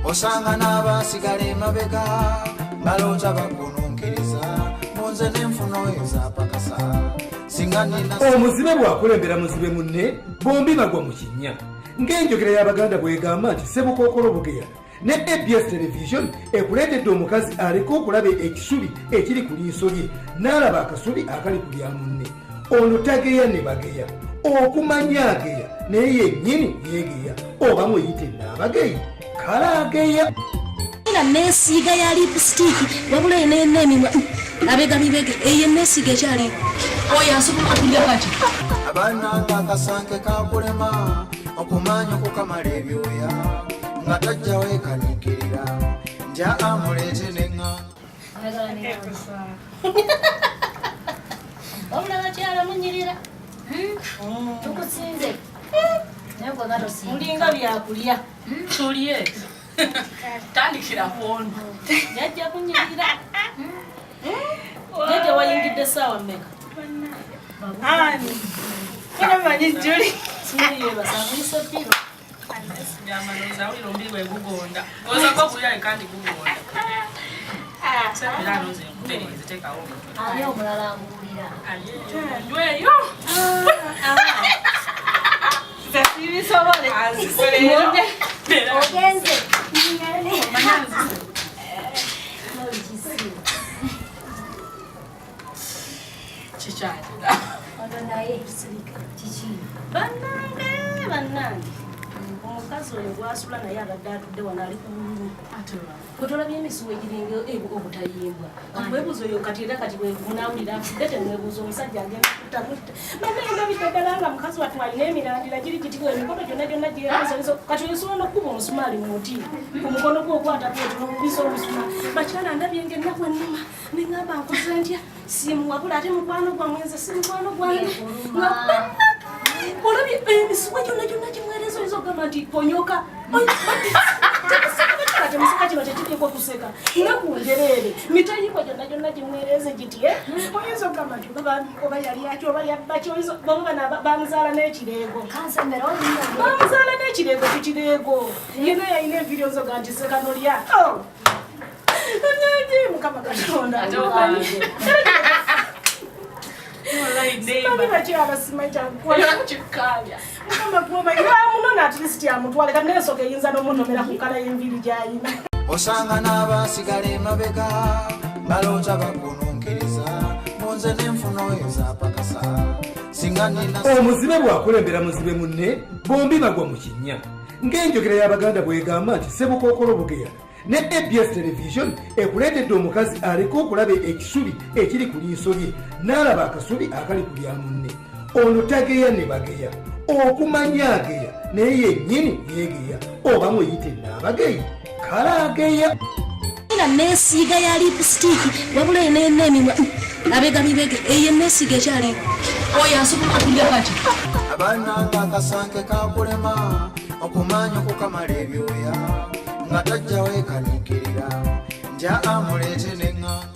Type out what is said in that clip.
osanga n'abasigala mabega balowooza bakununkiriza munze n'enfuno ezapakasa singa nina omuzibe bw'akulembera muzibe munne bombi bagwa mu kinnya ng'enjogera y'Abaganda bw'egamba nti Ssebukookolo Bugeya ne ABS television ekuleetedde omukazi aliko okulaba ekisubi ekiri ku liiso lye n'alaba akasubi akali ku lya munne ono tageya ne bageya okumanya ageya naye yennyini yeegeya oba muyite n'abageyi kale ageya era neesiiga ya lipstick wabula en'emimwa abega bibege eyo neesiga ekyali oyo asobola okulya kati abananga akasanke kakulema okumanya okukamala ebyoya nga tajja weekaniikirira nja amuleete neŋŋanga wabula bakyala munyirira tukusinze mulinga byakulya tulye tandikira pono yajja kunyirira jajja wayingidde saawa mmeka ani kanamanyi juli siniyebasanguyisa ppiro nyamanoza uliro mbi bwegugonda ozako kulya kandi gugonda sepiranoze nkutereze tekawo ali omulala ambuulira njweyo ibisobole ogenze kikyatira naye kiki bannange omukazi oyo gwasula naye abadde atudde wano ali kululu kwetolabye emisuwa egiringa obutayimbwa webuuza oyo kati era kati bwemunawulira afudde temwebuuza omusajja agenda kutamutta bannayenda biddagala nga mukazi watu alina emirandira giri gitiwa emikono gyonna gyonna gyeransalizo kati oyosobola nokukuba omusumaali mu muti ku mukono gwokwatakuetulobubisa omusuma bakyala ndabye ngaennaku ennuma neŋŋamba nkoze ntya simuwabula ate mukwano gwamwenze si mukwano gwange olabye emisuwa gyonna gyonna gimwereza oyinza okugamba nti ponyoka temuseka kino tekitiibwa kuseka nakunjereere mitayibwa gyonna gyonna gimwereze giti oyinza okugamba nti oba yali ati oba yabbaki boba bana bamuzaala n'ekireego bamuzaala n'ekireego tukireego yena yalina enviri ozoga nti sekanolya mukama katonda simanyi bakyala simanyi kyakukolakikaalya mukama kuobairamunona atilisiti amutwale kati nesoka eyinza n'omutomera ku kala y'enviri gy'ayina osanga n'abasigala mabega balowooza bakununkiriza munze n'enfuno ezapakasa singa nina omuzibe bw'akulembera muzibe munne bombi bagwa mu kinnya ng'enjogera y'Abaganda bw'egamba nti Ssebukookolo Bugeya ne ABS television ekuleetedde omukazi aliko okulaba ekisubi ekiri ku liiso lye n'alaba akasubi akali ku lya munne ono tageya ne bageya okumanya ageya naye yennyini yeegeya oba muyite n'abageyi kale ageya era neesiiga ya lipstick wabula en'emimwa abega bibege eyo neesiga ekyali oyo asobola okulya kati abananga akasanke kakulema okumanya okukamala ebyoya nga tajja weekaniikirira nja amuleete neŋŋanga